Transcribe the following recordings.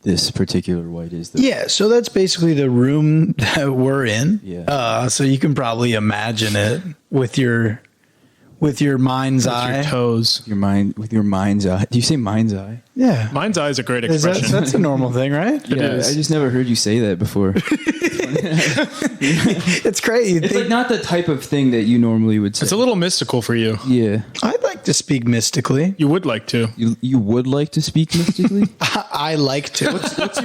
this particular white is. Yeah, so that's basically the room that we're in. Yeah. So you can probably imagine it with your mind's eye. Your toes. With your mind's eye. Do you say mind's eye? Yeah. Mind's eye is a great expression. That's a normal thing, right? It is. I just never heard you say that before. It's great. It's like not the type of thing that you normally would say. It's a little mystical for you. Yeah. I'd like to speak mystically. You would like to. You would like to speak mystically? I like to. What's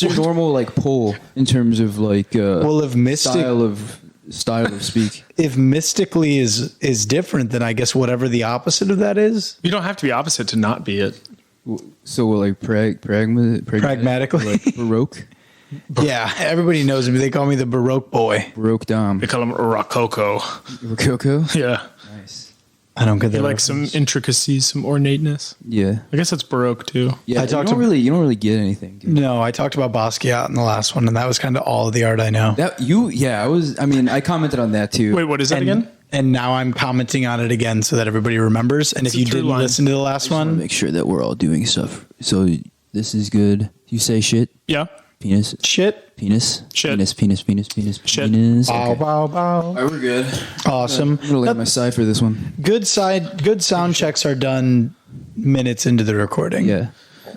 your normal like pull in terms of like Well, if mystic style of speak? If mystically is different, then I guess whatever the opposite of that is. You don't have to be opposite to not be it. So like Pragmatically? like Baroque? Yeah, everybody knows me. They call me the Baroque boy. Baroque Dom. They call him Rococo. Rococo? Yeah. Nice. I don't get that. You like some intricacies, some ornateness. Yeah. I guess that's Baroque too. Yeah, you don't really get anything, dude. No, I talked about Basquiat in the last one, and that was kind of all of the art I know. I commented on that too. Wait, what is that again? And now I'm commenting on it again so that everybody remembers. And if you didn't listen to the last one, make sure that we're all doing stuff. So this is good. You say shit? Yeah. Penis. Shit. Penis. Shit. Penis. Shit. Penis. Bow, Okay. bow, bow. All right, we're good. Awesome. I'm gonna lay my side for this one. Good sound checks are done minutes into the recording. Yeah.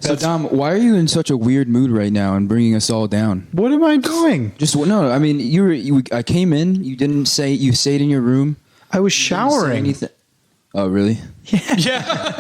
So Dom, why are you in such a weird mood right now and bringing us all down? What am I doing? No. I mean, I came in. You didn't say. You stayed in your room. I was showering. Oh, really? Yeah.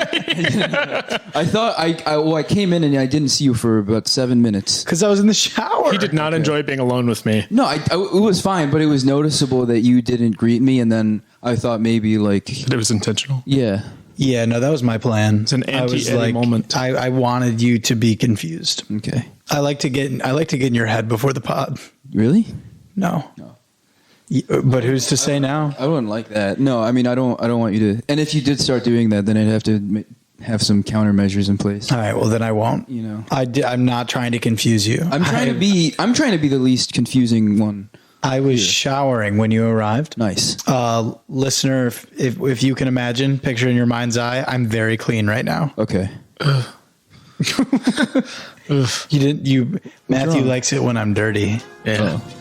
I thought I came in and I didn't see you for about 7 minutes. Because I was in the shower. He did not enjoy being alone with me. No, it was fine, but it was noticeable that you didn't greet me, and then I thought maybe like That it was intentional. yeah. Yeah, no, that was my plan. It's an anti-Eddie moment. I wanted you to be confused. Okay. I like to get in your head before the pod. Really? No. But who's to say now? I wouldn't like that. No, I mean I don't want you to. And if you did start doing that, then I'd have to have some countermeasures in place. All right, well then I won't. You know, I'm not trying to confuse you. I'm trying to be the least confusing one. I was showering when you arrived. Nice. Listener, if you can imagine, picture in your mind's eye, I'm very clean right now. Okay. Matthew likes it when I'm dirty. Yeah. Oh.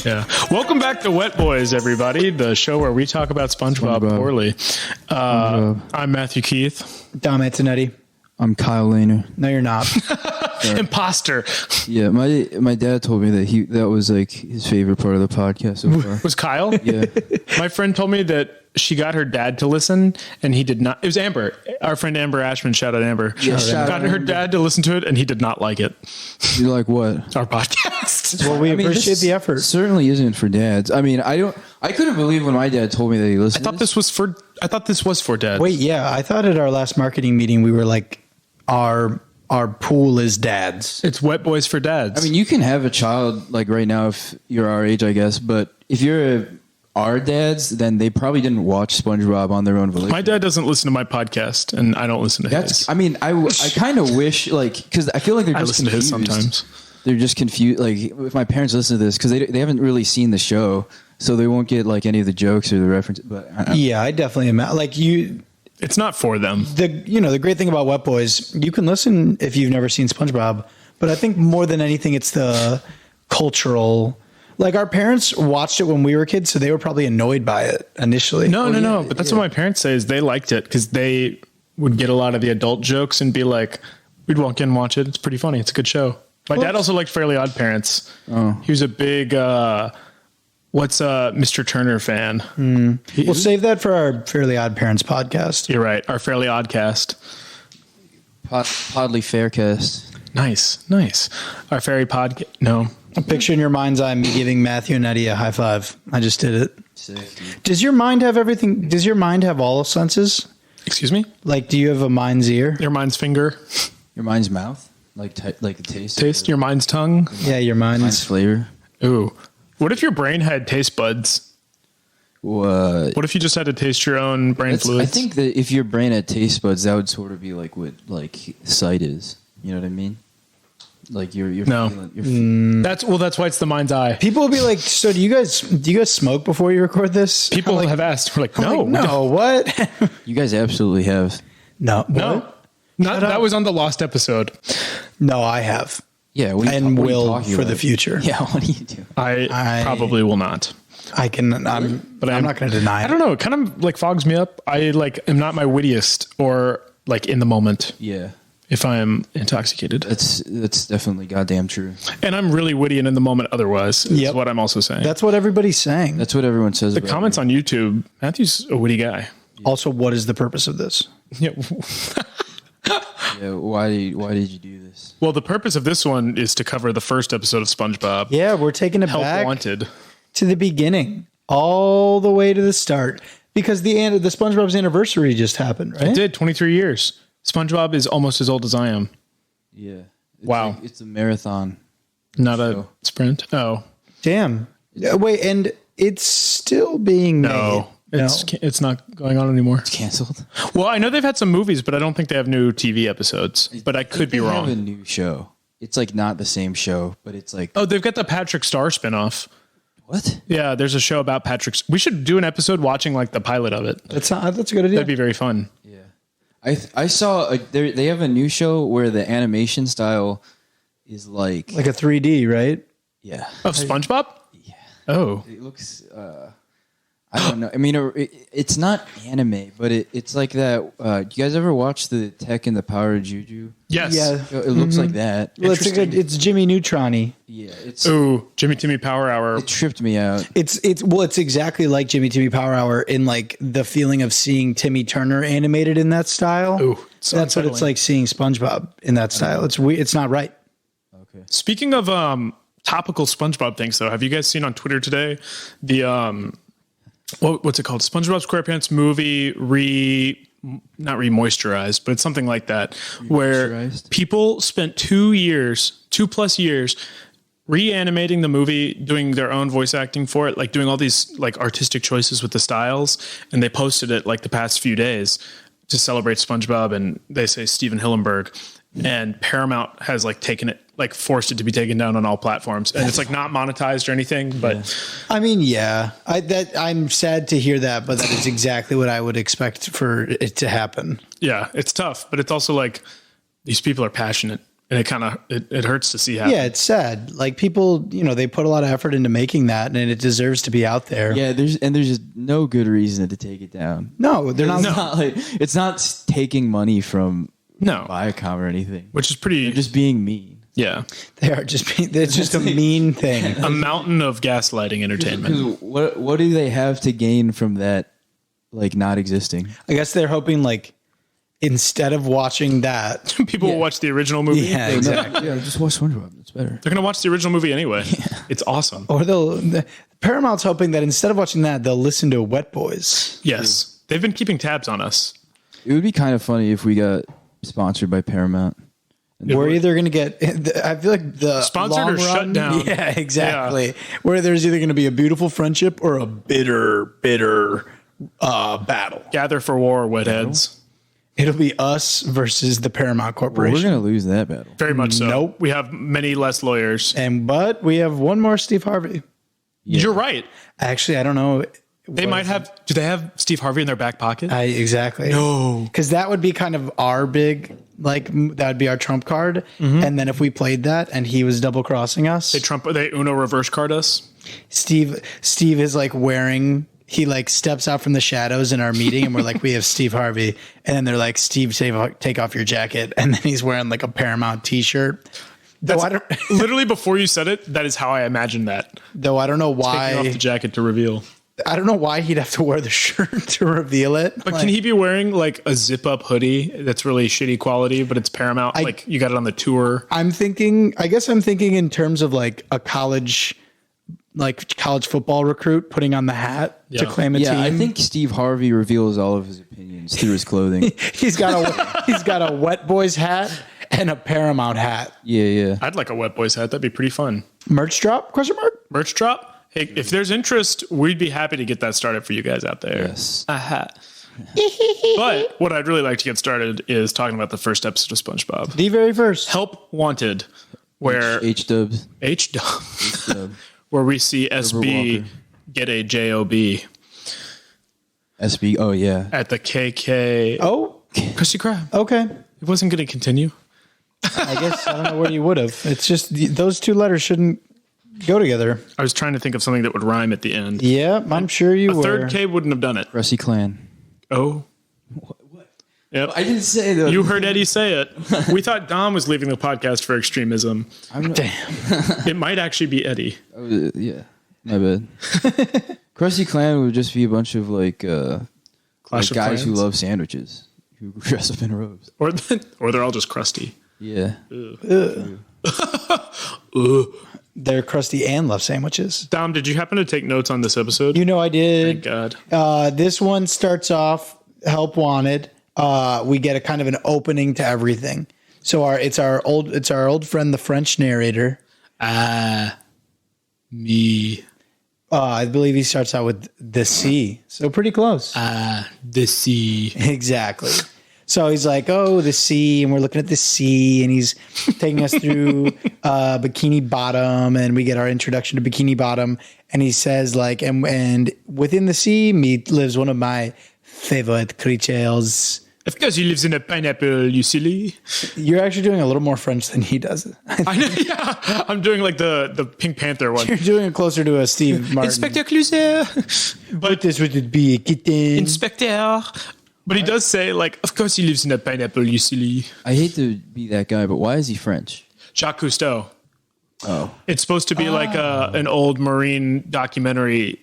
Yeah. Welcome back to Wet Boys, everybody, the show where we talk about SpongeBob poorly. I'm Matthew Keith. Dom Antonetti. I'm Kyle Lehner. No, you're not. Imposter. Yeah, my dad told me that was like his favorite part of the podcast so far. Was Kyle? Yeah. My friend told me that she got her dad to listen and he did not. It was Amber, our friend Amber Ashman. Shout out Amber. Yeah, got her dad to listen to it and he did not like it. You like what? Our podcast. Well, we appreciate the effort. Certainly isn't for dads. I mean, I couldn't believe when my dad told me that he listened. I thought this was for dads. Wait, yeah, I thought at our last marketing meeting we were like, our pool is dads. It's Wet Boys for dads. I mean, you can have a child like right now if you're our age, I guess. But if you're our dads, then they probably didn't watch SpongeBob on their own volition. my dad doesn't listen to my podcast, and I don't listen to his. I mean, I kind of wish because I feel like they're I just listen to his confused. sometimes. They're just confused. Like if my parents listen to this because they haven't really seen the show, so they won't get like any of the jokes or the references. But Yeah, I definitely am. Like you. It's not for them. The great thing about Wet Boys, you can listen if you've never seen SpongeBob, but I think more than anything, it's the cultural. Like our parents watched it when we were kids, so they were probably annoyed by it initially. No. But that's what my parents say is they liked it because they would get a lot of the adult jokes and be like, we'd walk in and watch it. It's pretty funny. It's a good show. My dad also liked Fairly Odd Parents. Oh. He was a big, Mr. Turner fan. We'll save that for our Fairly Odd Parents podcast. You're right. Our Fairly Odd Cast. Podly Faircast. Nice. Our fairy podcast. No. A picture in your mind's eye, me giving Matthew and Eddie a high five. I just did it. Sick. Does your mind have everything? Does your mind have all senses? Excuse me? Like, do you have a mind's ear? Your mind's finger. Your mind's mouth. Like like the taste. Taste your mind's tongue. Yeah, your Mine's mind's. flavor. Ooh. What if your brain had taste buds? What? What if you just had to taste your own brain fluids? I think that if your brain had taste buds, that would sort of be like what like sight is. You know what I mean? Like you're No. That's why it's the mind's eye. People will be like, "So do you guys smoke before you record this?" People have asked. We're like, no, we don't. no, what? You guys absolutely have. No, No. what? Not, that was on the lost episode. No, I have, Yeah, what are you and what are you will talking for the about? future. Yeah, what do you do? I probably will not. I can. I'm not going to deny. I don't know. It kind of like fogs me up. I like am not my wittiest or like in the moment Yeah, if I am intoxicated. that's definitely goddamn true. And I'm really witty and in the moment otherwise is Yep. what I'm also saying. That's what everybody's saying. That's what everyone says. the about comments on YouTube. Matthew's a witty guy. Also, what is the purpose of this? Yeah. Yeah, why did you do this? Well, the purpose of this one is to cover the first episode of SpongeBob. Yeah, we're taking it Help back Wanted. to the beginning, all the way to the start, because the SpongeBob's anniversary just happened, right? It did 23 years. SpongeBob is almost as old as I am. Yeah. It's Wow. like, it's a marathon. Not a sprint. Oh Damn. Wait, and it's still being no, made. it's not going on anymore. Canceled. Well, I know they've had some movies, but I don't think they have new TV episodes. But I could be They have a wrong. new show. It's like not the same show, but it's like Oh, they've got the Patrick Star spinoff. what? Yeah, there's a show about Patrick. We should do an episode watching like the pilot of it. That's a good idea. That'd be very fun. Yeah, I saw they have a new show where the animation style is like like a 3D, right? yeah, Of SpongeBob? yeah. Oh, It looks. I don't know. I mean, it's not anime, but it's like that. Do you guys ever watch the Tech and the Power of Juju? yes. Yeah. It looks like that. Well, it's Jimmy Neutron-y. Yeah, it's Ooh, Jimmy Timmy Power Hour. it tripped me out. It's exactly like Jimmy Timmy Power Hour in like the feeling of seeing Timmy Turner animated in that style. Ooh, so that's what it's unsettling. like seeing SpongeBob in that style. It's weird. It's not right. Okay. Speaking of topical SpongeBob things, though, have you guys seen on Twitter today the what's it called? SpongeBob SquarePants movie not re-moisturized, but it's something like that, where Re-moisturized? people spent 2+ years reanimating the movie, doing their own voice acting for it, like doing all these like artistic choices with the styles, and they posted it like the past few days to celebrate SpongeBob, and they say Steven Hillenburg, and Paramount has like taken it, like forced it to be taken down on all platforms, and it's like not monetized or anything, but I mean, yeah, I'm sad to hear that, but that is exactly what I would expect for it to happen. yeah, it's tough, but it's also like these people are passionate, and it kind of it hurts to see happen. Yeah, it's sad. Like people, they put a lot of effort into making that, and it deserves to be out there. Yeah, there's just no good reason to take it down. No, they're not. It's not like it's not taking money from No, Viacom or anything. which is pretty. They're just being mean. Yeah, They are just. It's just a mean thing. a mountain of gaslighting entertainment. Because what do they have to gain from that, like not existing? I guess they're hoping like instead of watching that, People will watch the original movie. yeah, exactly. Yeah, just watch SpongeBob. It's better. They're gonna watch the original movie anyway. It's awesome. Or Paramount's hoping that instead of watching that, they'll listen to Wet Boys. Yes, they've been keeping tabs on us. It would be kind of funny if we got sponsored by Paramount. We're either going to get, I feel like the Sponsored long or shut run- down. Yeah, exactly. Where there's either going to be a beautiful friendship or a bitter battle. Gather for war, wetheads. It'll be us versus the Paramount Well, Corporation. we're gonna lose that battle. Very much so. Nope. We have many less lawyers. But we have one more Steve Harvey. You're right. Actually, I don't know. They might have. Do they have Steve Harvey in their back pocket? Exactly. No. Because that would be kind of our big, that would be our trump card. And then if we played that and he was double crossing us, They Uno reverse card us. Steve is like wearing, he like steps out from the shadows in our meeting and we're like, we have Steve Harvey. And then they're like, Steve, take off your jacket. And then he's wearing like a Paramount t-shirt. Though I don't Literally before you said it, that is how I imagined that. know Taking off why. the jacket to reveal. I don't know why he'd have to wear the shirt to reveal it. But can he be wearing like a zip up hoodie that's really shitty quality, but it's Paramount? Like you got it on the tour. I guess I'm thinking in terms of like a college football recruit putting on the hat to Yeah. claim a team. I think Steve Harvey reveals all of his opinions through his clothing. he's got a Wet Boys hat and a Paramount hat. Yeah. I'd like a Wet Boys hat. That'd be pretty fun. Merch drop? Question mark? Merch drop. Hey, if there's interest, we'd be happy to get that started for you guys out there. Yes. A hat. But what I'd really like to get started is talking about the first episode of SpongeBob. The very first. Help Wanted, where H-dubs. H-dub, where we see SB Walker. get a job SB. Oh, yeah. at the KK. Oh, Krusty Krab. okay. It wasn't going to continue. I guess I don't know where you would have. It's just those two letters shouldn't go together. I was trying to think of something that would rhyme at the end. Yeah, I'm sure you A were. third K wouldn't have done it. Krusty Clan. Oh. What? Yep. I didn't say that. You heard Eddie say it. We thought Dom was leaving the podcast for extremism. Damn. It might actually be Eddie. Yeah. My bad. Krusty Clan would just be a bunch of like Clash of guys who Clans? love sandwiches who dress up in robes. Or they're all just crusty. Yeah. They're crusty and love sandwiches. Dom, did you happen to take notes on this episode? You know I did. Thank God. This one starts off help wanted. We get a kind of an opening to everything. So it's our old friend, the French narrator. Me. I believe he starts out with the sea. So pretty close. The sea. Exactly. So he's like, oh, the sea, and we're looking at the sea, and he's taking us through Bikini Bottom, and we get our introduction to Bikini Bottom, and he says like, and within the sea lives one of my favorite creatures. Of course he lives in a pineapple, you silly. You're actually doing a little more French than he does. I know, yeah. I'm doing like the Pink Panther one. You're doing it closer to a Steve Martin. Inspector Clouseau. But this would be a kitten. Inspector. But he does say, like, of course he lives in a pineapple, you silly. I hate to be that guy, but why is he French? Jacques Cousteau. Oh. It's supposed to be like an old Marine documentary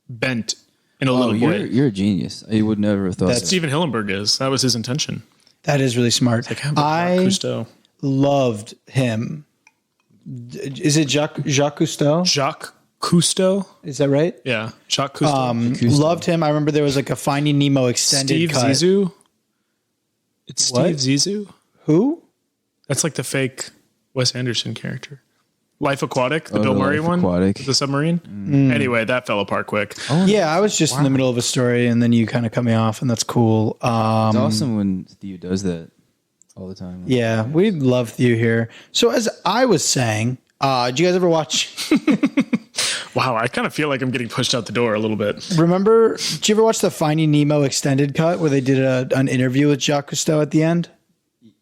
bent in a Oh, little way. you're a genius. I would never have thought that. Steven Hillenburg is. That was his intention. That is really smart. Like, I Cousteau. loved him. Is it Jacques Cousteau? Jacques Cousteau? Is that right? Yeah. Jacques Cousteau. Loved him. I remember there was like a Finding Nemo extended Steve cut. Zissou? It's What? Steve Zissou? Who? That's like the fake Wes Anderson character. Life Aquatic, the Oh, Bill the Murray Life one? Aquatic. The submarine? Anyway, that fell apart quick. Yeah, I was just in the middle of a story, and then you kind of cut me off, and that's cool. It's awesome when Theo does that all the time. Yeah, we love Theo here. So as I was saying, did you guys ever watch? Wow, I kind of feel like I'm getting pushed out the door a little bit. Remember? Did you ever watch the Finding Nemo extended cut where they did an interview with Jacques Cousteau at the end?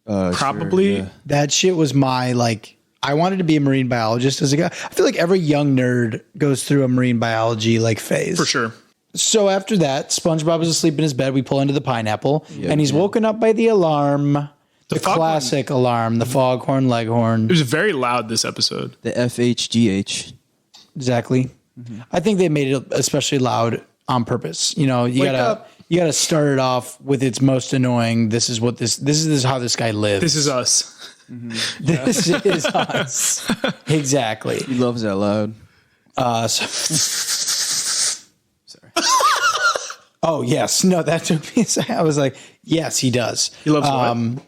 Probably. Sure, yeah. That shit was my like. I wanted to be a marine biologist as a guy. I feel like every young nerd goes through a marine biology like phase. For sure. So after that, SpongeBob is asleep in his bed. We pull into the pineapple, and he's woken up by the alarm, the foghorn. classic alarm, the foghorn leghorn. It was very loud this episode. The FHGH. Exactly. I think they made it especially loud on purpose. You know, you Wake gotta up. you gotta start it off with its most annoying. This is how this guy lives. This is us. This is us. Exactly. He loves that loud. Sorry. Oh yes, no, that took me a second. I was like, yes, he does. He loves what?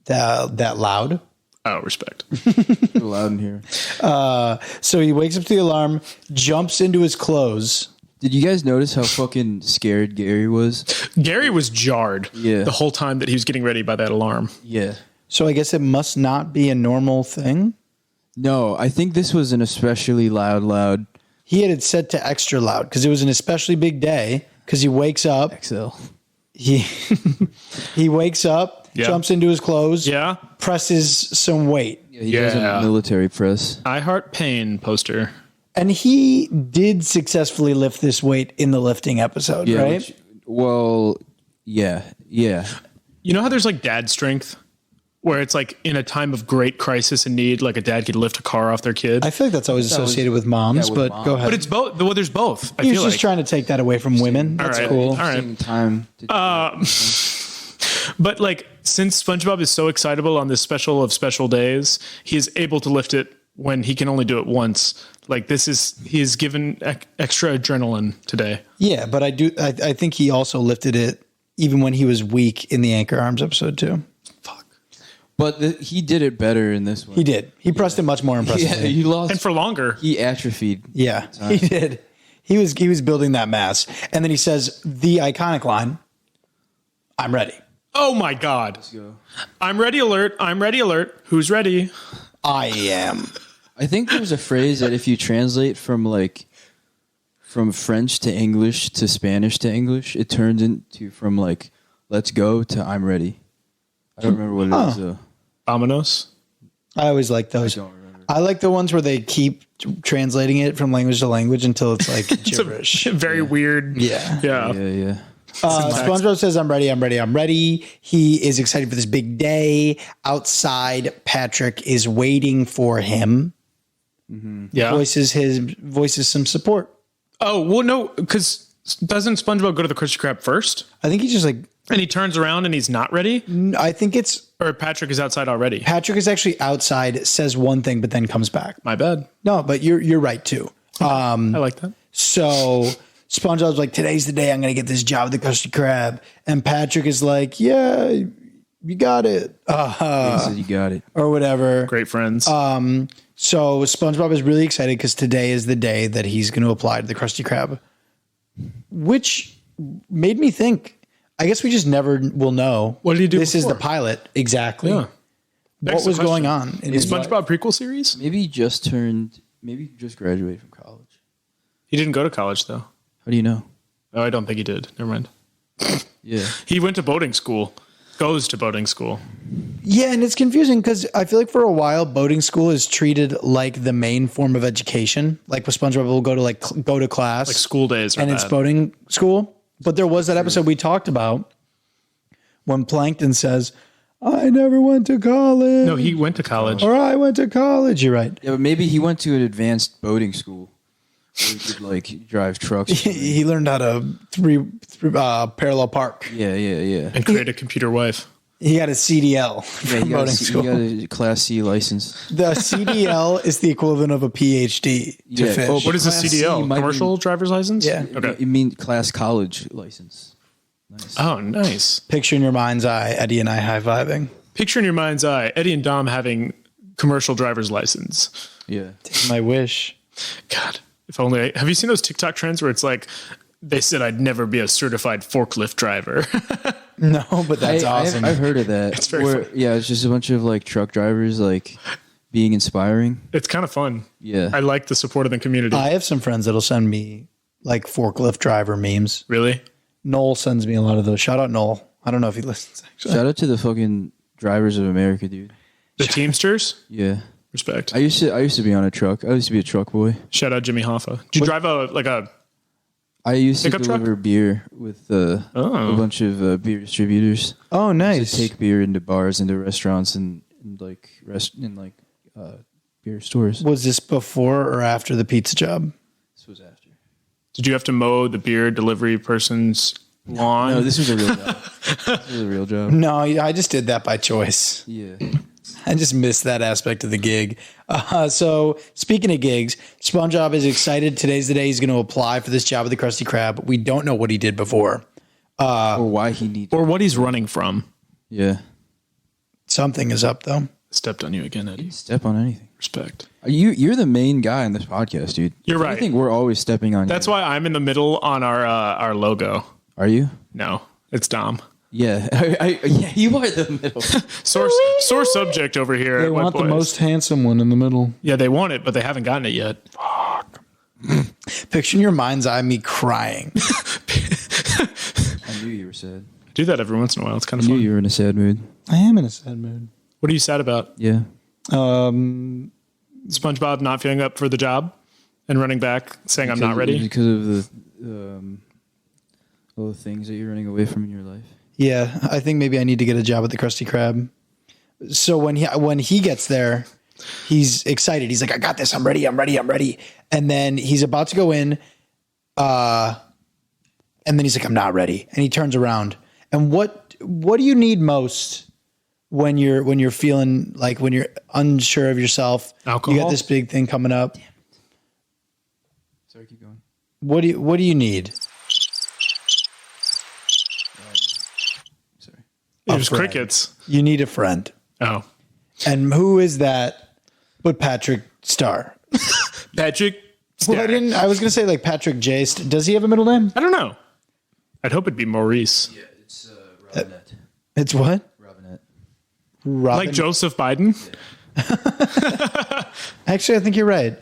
That loud. Oh, respect. Too loud in here. So he wakes up to the alarm, jumps into his clothes. Did you guys notice how fucking scared Gary was? Gary was jarred Yeah. the whole time that he was getting ready by that alarm. Yeah. So I guess it must not be a normal thing. No, I think this was an especially loud He had it set to extra loud because it was an especially big day. Because he wakes up, XL. he wakes up, Yeah. jumps into his clothes, Yeah. presses some weight. Yeah, he does Yeah. a military press. I Heart Pain poster. And he did successfully lift this weight in the lifting episode, Yeah. right? Yeah. You know how there's like dad strength? Where it's like in a time of great crisis and need, like a dad could lift a car off their kid. I feel like that's always associated with moms, with but moms. go ahead. But it's both. Well, there's both. I He was feel just like. trying to take that away from women. That's right. cool. All right. Taking time to But like, since SpongeBob is so excitable on this special of special days, he is able to lift it when he can only do it once. Like he is given extra adrenaline today. Yeah, but I think he also lifted it even when he was weak in the Anchor Arms episode too. Fuck. But he did it better in this one. He did. He pressed it much more Yeah, impressively. he lost. And for longer. He atrophied. Yeah, he did. He was building that mass. And then he says the iconic line, "I'm ready." Oh my God. Let's go. I'm ready alert. I'm ready alert. Who's ready? I am. I think there's a phrase that if you translate from French to English to Spanish to English, it turns into from like "let's go" to "I'm ready." I don't remember what it is though. Vamonos. I always like those. I don't remember. I like the ones where they keep translating it from language to language until it's like It's gibberish. a very weird. Yeah. Yeah. SpongeBob says, "I'm ready. I'm ready. I'm ready." He is excited for this big day. Outside, Patrick is waiting for him. Yeah. Voices some support. Oh, well, no, because doesn't SpongeBob go to the Krusty Krab first? I think he's just like, And he turns around and he's not ready? I think it's Or Patrick is outside already? Patrick is actually outside, says one thing, but then comes back. My bad. No, but you're right too. I like that. So SpongeBob's like, "Today's the day I'm going to get this job at the Krusty Krab," and Patrick is like, "Yeah, you got it," He said you got it. or whatever. Great friends. So SpongeBob is really excited because today is the day that he's going to apply to the Krusty Krab, which made me think. I guess we just never will know. What did he do This is the before? pilot, exactly. Yeah. What was going on in his life? SpongeBob prequel series? Maybe he just graduated from college. He didn't go to college, though. How do you know? Oh, I don't think he did. Never mind. Yeah. He went to boating school. Goes to boating school. Yeah, and it's confusing because I feel like for a while boating school is treated like the main form of education. Like with SpongeBob, will go to class, Like school days are and bad. it's boating school. But there was that episode we talked about when Plankton says, "I never went to college." No, he went to college. Or "I went to college." You're right. Yeah, but maybe he went to an advanced boating school where he could like drive trucks. He learned how to parallel park. Yeah. And create a computer wife. He got a CDL Yeah, from he got, boating he school. got a Class C license. The CDL is the equivalent of a PhD to Yeah. fish. Oh, What is a Class C CDL? might be- Commercial driver's license? Yeah. Okay. You mean Class College license? Nice. Oh, nice. Picture in your mind's eye, Eddie and I high-fiving. Picture in your mind's eye Eddie and Dom having commercial driver's license. Yeah. My wish. God, if only. Have you seen those TikTok trends where it's like, they said I'd never be a certified forklift driver? No, but that's awesome. I've heard of that. It's very funny. Yeah, it's just a bunch of like truck drivers like being inspiring. It's kind of fun. Yeah. I like the support of the community. I have some friends that'll send me like forklift driver memes. Really? Noel sends me a lot of those. Shout out Noel. I don't know if he listens actually. Shout out to the fucking drivers of America, dude. The Teamsters? Yeah. Respect. I used to be on a truck. I used to be a truck boy. Shout out Jimmy Hoffa. Did you drive a I used to Pickup truck? deliver beer with a bunch of beer distributors. Oh, To nice. take beer into bars, into restaurants, and beer stores. Was this before or after the pizza job? This was after. did you have to mow the beer delivery person's lawn? No, this was a real job. This was a real job. No, I just did that by choice. Yeah. I just missed that aspect of the gig. So speaking of gigs, SpongeBob is excited. Today's the day he's going to apply for this job at the Krusty Krab. We don't know what he did before. Or why he needs. Or what he's running from. Yeah. Something is up though. Stepped on you again, Eddie. Step on anything. Respect. You're the main guy on this podcast, dude. You're I right. think we're always stepping on That's you. why I'm in the middle on our logo. Are you? No, it's Dom. Yeah. Yeah, you are the middle. Sore subject over here. They at Wet want the Boys. most handsome one in the middle. Yeah, they want it, but they haven't gotten it yet. Picture in your mind's eye me crying. I knew you were sad. I do that every once in a while. It's kind I of knew fun. you were in a sad mood. I am in a sad mood. What are you sad about? Yeah. SpongeBob not feeling up for the job and running back saying I'm not ready? Because of the all the things that you're running away from in your life. Yeah, I think maybe I need to get a job at the Krusty Krab. So when he gets there, he's excited. He's like, "I got this. I'm ready. I'm ready. I'm ready." And then he's about to go in, and then he's like, "I'm not ready." And he turns around. And what do you need most when you're feeling like when you're unsure of yourself? Alcohol? You got this big thing coming up. Sorry, keep going. What do you need? Sorry. There's friend. crickets. You need a friend. Oh, And who is that but Patrick Star? Patrick. Well, I was going to say like Patrick J. Does he have a middle name? I don't know. I'd hope it'd be Maurice. Yeah, it's Robinette. It's what? Robinette. Robin. Like Joseph Biden. Actually, I think you're right.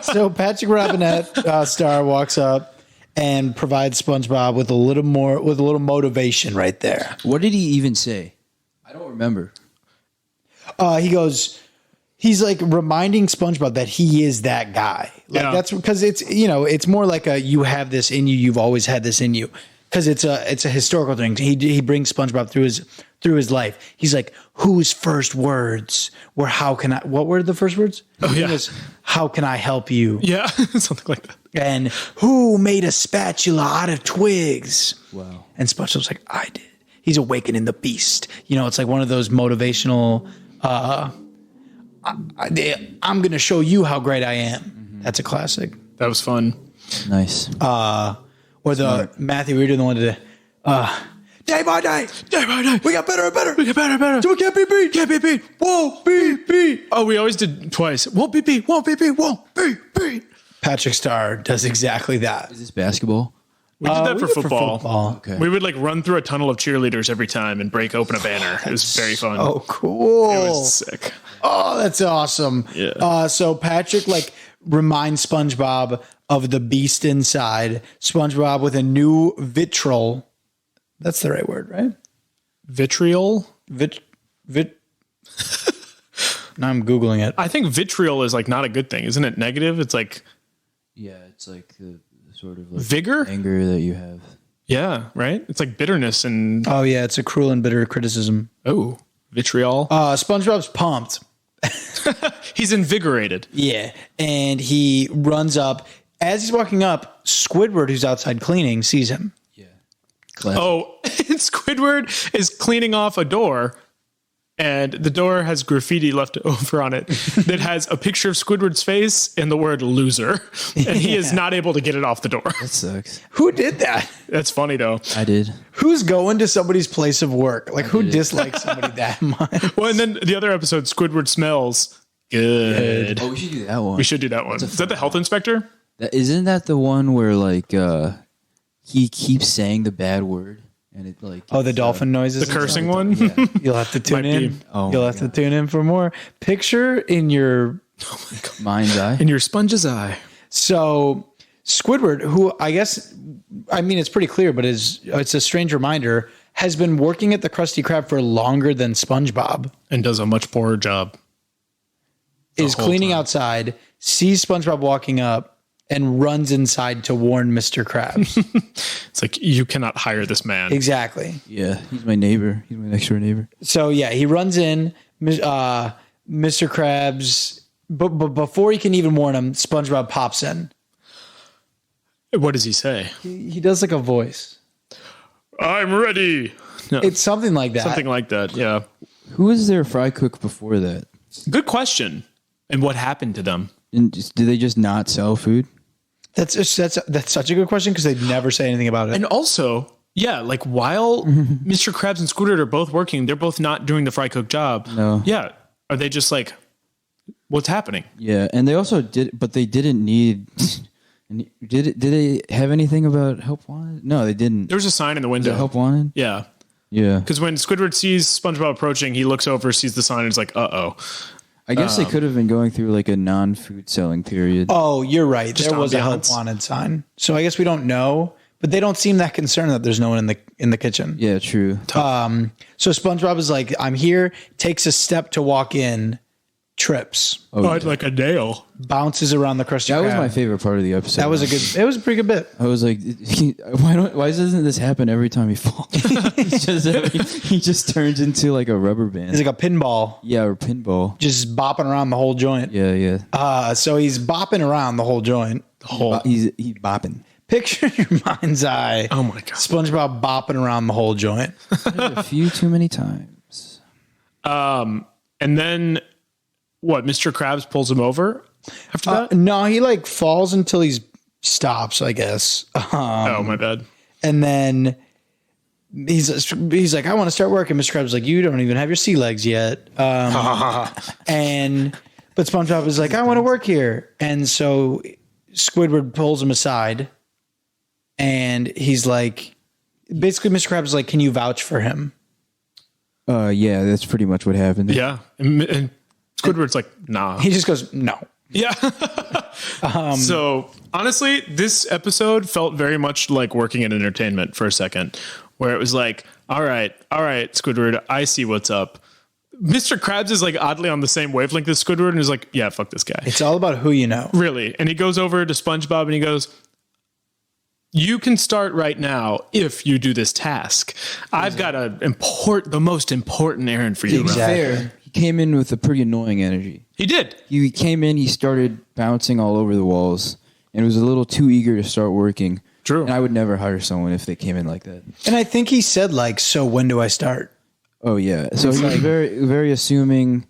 So Patrick Robinette Star walks up and provides SpongeBob with a little motivation right there. What did he even say? I don't remember. He's like reminding SpongeBob that he is that guy. Like that's because it's more like you have this in you. You've always had this in you because it's a historical thing. He brings SpongeBob through his life. He's like, whose first words were how can I? What were the first words? It was, how can I help you? Yeah, something like that. And who made a spatula out of twigs? Wow. And SpongeBob's like, I did. He's awakening the beast. It's like one of those motivational. I'm going to show you how great I am. Mm-hmm. That's a classic. That was fun. Nice. Or the Matthew, we were doing the one today. Day by day, we got better and better. So we can't be beat. Won't be beat. Oh, we always did twice. Won't be beat. Won't be beat. Patrick Star does exactly that. Is this basketball? We did that for football. Okay. We would like run through a tunnel of cheerleaders every time and break open a banner. It was very fun. Oh, cool. It was sick. Oh, that's awesome. Yeah. So Patrick reminds SpongeBob of the beast inside. SpongeBob with a new vitriol. That's the right word, right? Vitriol? Now I'm Googling it. I think vitriol is like not a good thing. Isn't it negative? It's like Yeah, it's like the sort of like vigor? anger that you have. Yeah, right? It's like bitterness and Oh, yeah. It's a cruel and bitter criticism. vitriol. SpongeBob's pumped. He's invigorated. Yeah. And he runs up. As he's walking up, Squidward, who's outside cleaning, sees him. Yeah. Classic. Oh, and Squidward is cleaning off a door, and the door has graffiti left over on it that has a picture of Squidward's face and the word loser. And he is not able to get it off the door. That sucks. Who did that? That's funny, though. I did. Who's going to somebody's place of work? Like, who dislikes somebody that much? Well, and then the other episode, Squidward smells good. Oh, we should do that one. We should do that one. Is that the health inspector? Isn't that the one where like he keeps saying the bad word and it like The dolphin noises. The cursing one? Yeah. You'll have to tune Might in. be. Oh You'll my have to tune in for more. Picture in your mind's eye. In your sponge's eye. So Squidward, who it's pretty clear, but it's a strange reminder, has been working at the Krusty Krab for longer than SpongeBob. And does a much poorer job. Is whole cleaning time. outside, sees SpongeBob walking up, and runs inside to warn Mr. Krabs. It's like, you cannot hire this man. Exactly. Yeah, he's my neighbor. He's my next door neighbor. So yeah, he runs in, Mr. Krabs, but before he can even warn him, SpongeBob pops in. What does he say? He does like a voice. I'm ready. No, It's something like that. something like that. Yeah. Who was their fry cook before that? Good question. And what happened to them? And do they just not sell food? That's such a good question because they never say anything about it. And also, yeah, like while Mr. Krabs and Squidward are both working, they're both not doing the fry cook job. No. Yeah. Are they just like, what's happening? Yeah, and they also did, but they didn't need. Did they have anything about help wanted? No, they didn't. There was a sign in the Was window. it help wanted? Yeah. Yeah. Because when Squidward sees SpongeBob approaching, he looks over, sees the sign, and is like, uh-oh. I guess they could have been going through like a non-food selling period. Oh, you're right. Just There was a help ambiance. wanted sign. So I guess we don't know, but they don't seem that concerned that there's no one in the kitchen. Yeah, true. So SpongeBob is like, I'm here, takes a step to walk in, trips, Like a nail. bounces around the Krusty That was Krab. my favorite part of the episode. It was a pretty good bit. I was like, why doesn't this happen every time he falls? he just turns into like a rubber band. He's like a pinball, Yeah, or pinball. just bopping around the whole joint. Yeah. So he's bopping around the whole joint. He's bopping. Picture in your mind's eye. Oh my God. SpongeBob bopping around the whole joint. A few too many times. And then what? Mr. Krabs pulls him over after that? No, he like falls until he stops, I guess. Oh, my bad. And then he's like, I want to start working. Mr. Krabs is like, you don't even have your sea legs yet. But SpongeBob is like, I want to work here. And so Squidward pulls him aside and he's like, basically Mr. Krabs is like, can you vouch for him? Yeah, that's pretty much what happened. Yeah. And Squidward's like, nah. He just goes, no. Yeah. So honestly, this episode felt very much like working in entertainment for a second, where it was like, all right, Squidward, I see what's up. Mr. Krabs is like oddly on the same wavelength as Squidward and is like, yeah, fuck this guy. It's all about who you know. Really. And he goes over to SpongeBob and he goes, you can start right now if you do this task. I've got the most important errand for you. Exactly. Fair. He came in with a pretty annoying energy. He did. He came in, he started bouncing all over the walls, and was a little too eager to start working. True. And I would never hire someone if they came in like that. And I think he said like, so when do I start? Oh, yeah. So he was very, very assuming,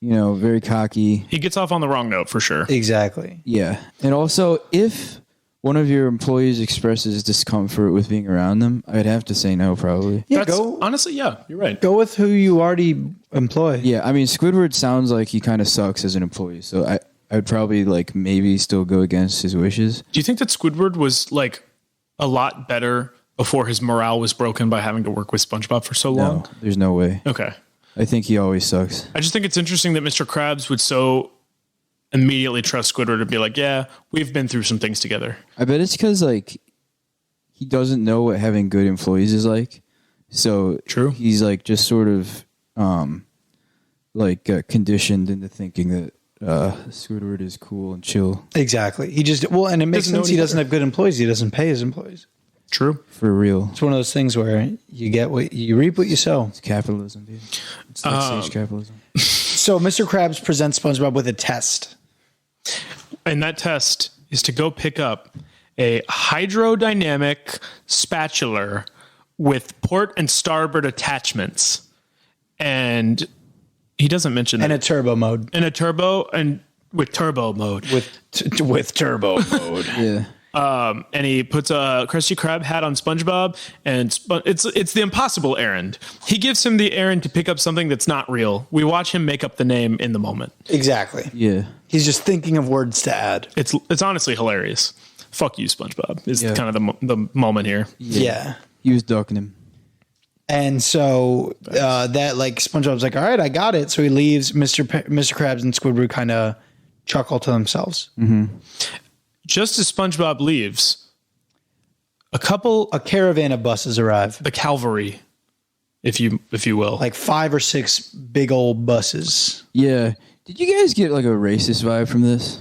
very cocky. He gets off on the wrong note for sure. Exactly. Yeah. And also, if one of your employees expresses discomfort with being around them, I'd have to say no, probably. Yeah, honestly, yeah, you're right. Go with who you already employ. Yeah, I mean, Squidward sounds like he kind of sucks as an employee, so I'd probably maybe still go against his wishes. Do you think that Squidward was like a lot better before his morale was broken by having to work with SpongeBob for so long? No, there's no way. Okay. I think he always sucks. I just think it's interesting that Mr. Krabs would so immediately trust Squidward to be like, yeah, we've been through some things together. I bet it's because he doesn't know what having good employees is like. So True. He's just sort of conditioned into thinking that Squidward is cool and chill. Exactly. And it makes sense he doesn't have good employees. He doesn't pay his employees. True. For real. It's one of those things where you reap what you sow. It's capitalism, dude. It's like stage capitalism. So Mr. Krabs presents SpongeBob with a test. And that test is to go pick up a hydrodynamic spatula with port and starboard attachments. And he doesn't mention And that. a turbo mode. And a turbo and with turbo mode. With turbo mode. Yeah. And he puts a Krusty Krab hat on SpongeBob, and it's the impossible errand. He gives him the errand to pick up something that's not real. We watch him make up the name in the moment. Exactly. Yeah. He's just thinking of words to add. It's honestly hilarious. Fuck you, SpongeBob, is kind of the moment here. Yeah. He was ducking him. And so SpongeBob's like, all right, I got it. So he leaves. Mr. Krabs and Squidward kind of chuckle to themselves. Mm-hmm. Just as SpongeBob leaves, a caravan of buses arrive. the cavalry, if you will. Like 5 or 6 big old buses. Yeah. Did you guys get a racist vibe from this?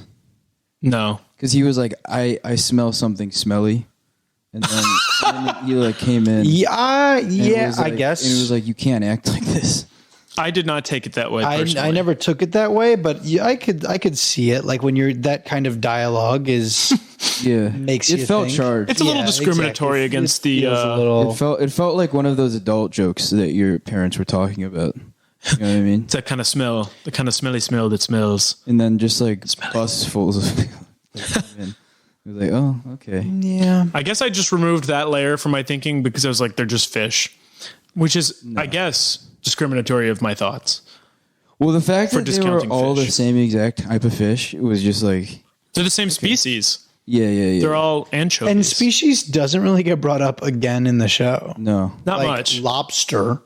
No. Because he was like, I smell something smelly. And then he came in. Yeah, I guess. And it was like, you can't act like this. I did not take it that way. I never took it that way, but I could see it. Like when that kind of dialogue is makes you it felt think. charged. It's a little discriminatory against the. It felt like one of those adult jokes that your parents were talking about. You know what I mean? It's that kind of smell, the kind of smelly smell that smells. And then just bus full of people. It was like, oh, okay. Yeah. I guess I just removed that layer from my thinking because I was like, they're just fish, which is, I guess, discriminatory of my thoughts. Well, the fact that they were all fish. the same exact type of fish, it was just like... They're the same species. Yeah. They're all anchovies. And species doesn't really get brought up again in the show. No. Not much. Lobster.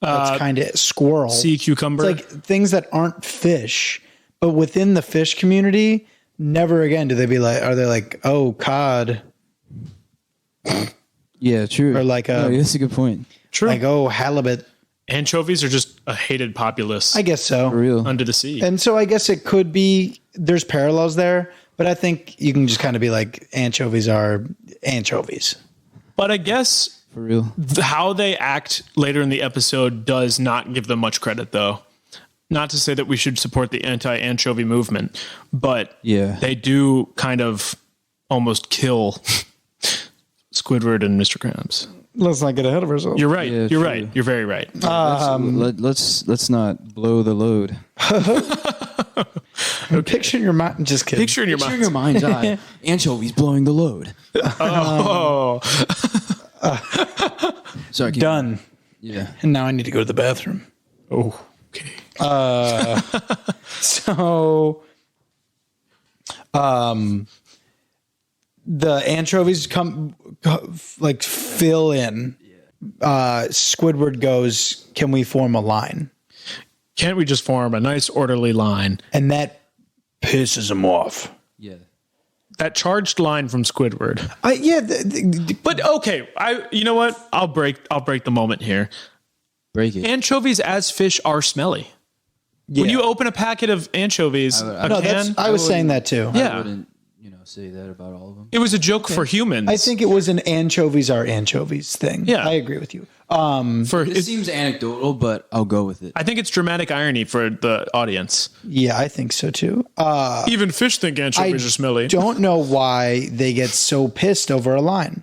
That's kind of squirrel. Sea cucumber. It's like things that aren't fish, but within the fish community, never again are they like, oh, cod. Yeah, true. Or that's a good point. True. Like, oh, halibut. Anchovies are just a hated populace. I guess so. For real. Under the sea. And so I guess it could be, there's parallels there, but I think you can just kind of be like, anchovies are anchovies. But I guess For real. how they act later in the episode does not give them much credit, though. Not to say that we should support the anti-anchovy movement, but they do kind of almost kill Squidward and Mr. Krabs. Let's not get ahead of ourselves. You're right. Yeah, You're true. right. You're very right. Let's not blow the load. Picture in your mind. Just kidding. Picture in your mind. mind's eye. Anchovies blowing the load. Oh. Sorry, Done. Yeah. And now I need to go to the bathroom. Oh, okay. So, the anchovies like fill in. Squidward goes, "Can we form a line?" Can't we just form a nice orderly line? And that pisses him off. Yeah. That charged line from Squidward. But okay, you know what? I'll break the moment here. Break it. Anchovies as fish are smelly. Yeah. When you open a packet of anchovies, I was saying that too. Yeah. I wouldn't, say that about all of them. it was a joke for humans. I think it was an anchovies are anchovies thing. Yeah. I agree with you. It seems anecdotal, but I'll go with it. I think it's dramatic irony for the audience. Yeah, I think so too. Even fish think anchovies are smelly. Don't know why they get so pissed over a line.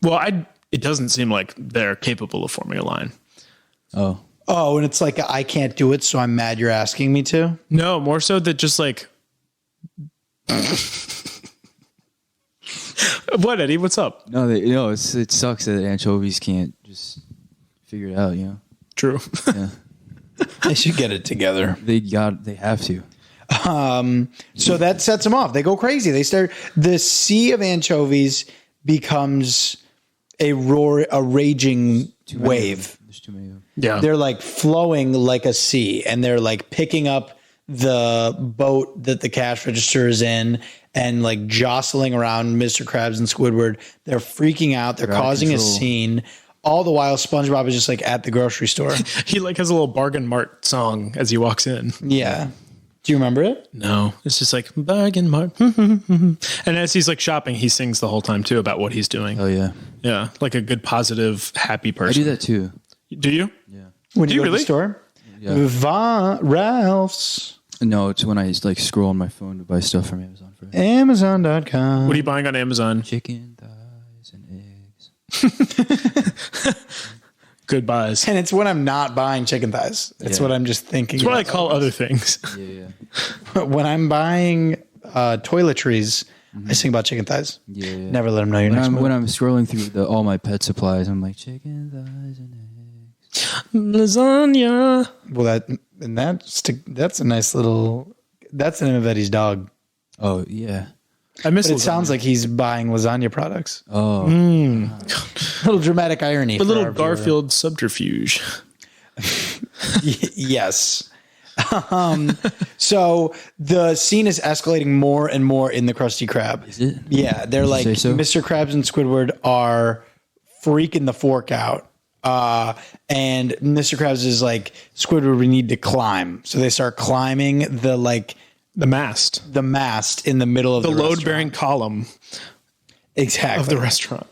Well, it doesn't seem like they're capable of forming a line. Oh. Oh, and it's like, I can't do it, so I'm mad you're asking me to. No, more so that just like. What, Eddie? What's up? No, it sucks that anchovies can't just figure it out, True. Yeah. They should get it together. They have to. So that sets them off. They go crazy. The sea of anchovies becomes a raging wave. There's too many of them. Yeah. They're like flowing like a sea, and they're like picking up the boat that the cash register is in and like jostling around Mr. Krabs and Squidward. They're freaking out. They're causing a scene. All the while, SpongeBob is just like at the grocery store. He like has a little bargain mart song as he walks in. Yeah. Do you remember it? No, it's just like bargain mart. And as he's like shopping, he sings the whole time too about what he's doing. Oh, yeah. Yeah, like a good, positive, happy person. I do that too. Do you? Yeah. When Do you you go to really? the store? Yeah. Ralph's. No, it's when I like scroll on my phone to buy stuff from Amazon for Amazon.com. What are you buying on Amazon? chicken thighs and eggs. Good buys. And it's when I'm not buying chicken thighs. It's what I'm just thinking. That's what I about. call other things. Yeah. When I'm buying toiletries, I think about chicken thighs. Yeah. Never let them know your next move. When I'm scrolling through all my pet supplies, I'm like chicken thighs and eggs. Lasagna. Well, that's a nice little. That's the name of Eddie's dog. Oh yeah. I miss But it lasagna. sounds like he's buying lasagna products. Oh. Little dramatic irony. a for little our viewer. Garfield subterfuge. Yes. So the scene is escalating more and more in the Krusty Krab. Is it? Yeah, they're like say so? Mr. Krabs and Squidward are freaking the fork out. And Mr. Krabs is like, Squidward, we need to climb. So they start climbing the The mast. in the middle of The the load restaurant. bearing column Exactly. of the restaurant.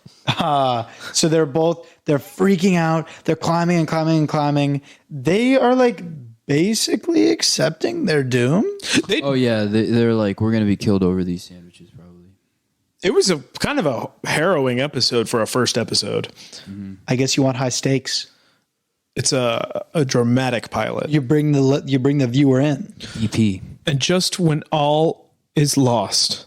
So they're freaking out. They're climbing and climbing and climbing. They are like basically accepting their doom. Oh yeah. They're like, we're gonna be killed over these sandwiches probably. It was a kind of a harrowing episode for a first episode. I guess you want high stakes. It's a dramatic pilot. You bring the viewer in. EP. And just when all is lost,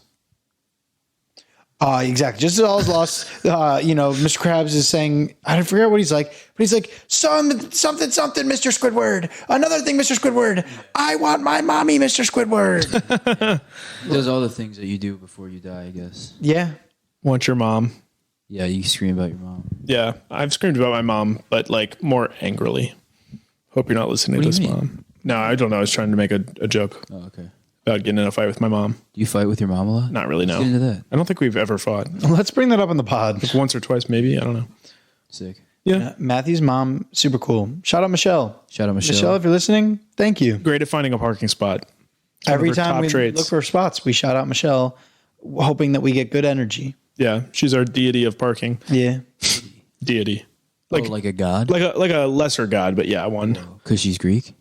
Exactly. Just as all is lost, Mr. Krabs is saying, I forget what he's like, but he's like, something, Mr. Squidward. Another thing, Mr. Squidward. I want my mommy, Mr. Squidward. He does all the things that you do before you die, I guess. Yeah. want your mom. Yeah, you scream about your mom. Yeah, I've screamed about my mom, but like more angrily. Hope you're not listening to What do this, you mean? Mom. No, I don't know. I was trying to make a joke Oh, okay. about getting in a fight with my mom. Do you fight with your mom a lot? Not really, no. Let's get into that. I don't think we've ever fought. Let's bring that up on the pod. Once or twice, maybe. I don't know. Sick. Yeah. Matthew's mom, super cool. Shout out Michelle. Shout out Michelle. Michelle, if you're listening, thank you. Great at finding a parking spot. It's one of Every her time top we traits. look for spots, we shout out Michelle, hoping that we get good energy. Yeah, she's our deity of parking. Yeah. Deity. Like a god? Like a lesser god, but yeah, one. Because she's Greek?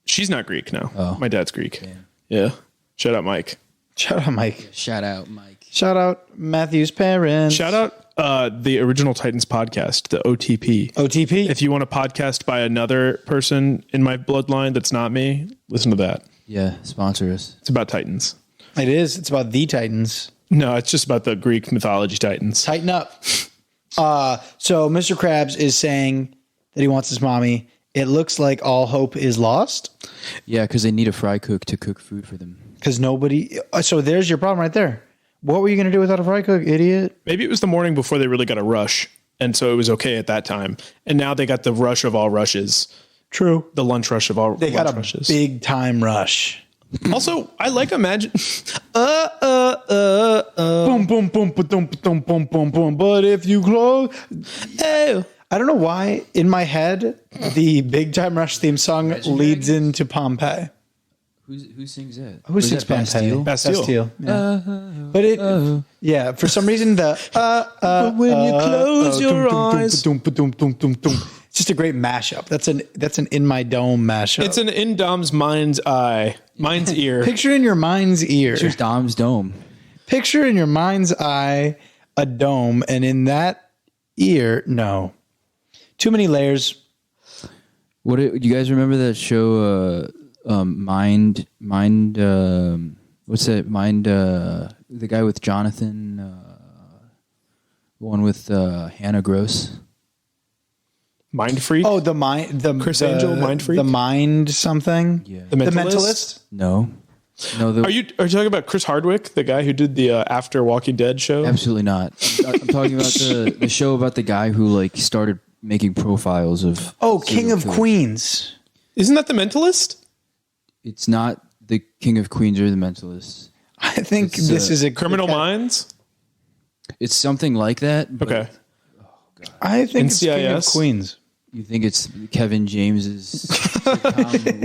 She's not Greek, no. Oh. My dad's Greek. Damn. Yeah. Shout out Mike. Shout out Mike. Shout out, Mike. Shout out Matthew's parents. Shout out the Original Titans podcast, the OTP. OTP. If you want a podcast by another person in my bloodline that's not me, listen to that. Yeah, sponsor us. It's about Titans. It is. It's about the Titans. No, it's just about the Greek mythology Titans. Tighten up. So Mr. Krabs is saying that he wants his mommy. It looks like all hope is lost. Yeah, because they need a fry cook to cook food for them. Because nobody. So there's your problem right there. What were you going to do without a fry cook, idiot? Maybe it was the morning before they really got a rush. And so it was okay at that time. And now they got the rush of all rushes. True. The lunch rush of all They got a rushes. big time rush. Also, I like imagine. Boom, boom, boom, boom, boom, boom, boom, boom. But if you close. Oh. I don't know why, in my head, the Big Time Rush theme song leads into Pompeii. Who sings that? Who sings Pompeii? Bastille. Yeah. But it, yeah, for some reason, the But when you close your eyes. It's just a great mashup. That's an In My Dome mashup. It's an in Dom's mind's eye, mind's ear. Picture in your mind's ear. Here's Dom's dome. Picture in your mind's eye a dome, and in that ear, no. Too many layers. What do you guys remember that show? Mind. What's that? Mind. The guy with Jonathan. The one with Hannah Gross. Mind Freak? Oh, the mind. The Chris the, Angel, Mind Freak? The mind something. Yeah. The Mentalist? No. Are you talking about Chris Hardwick, the guy who did the After Walking Dead show? Absolutely not. I'm talking about the show about the guy who like started making profiles of. Oh, King of killers. Queens. Isn't that the Mentalist? It's not the King of Queens or the Mentalist. I think It's, this is a Criminal Minds? It's something like that. But Okay. I think it's King of NCIS? Queens. You think it's Kevin James's sitcom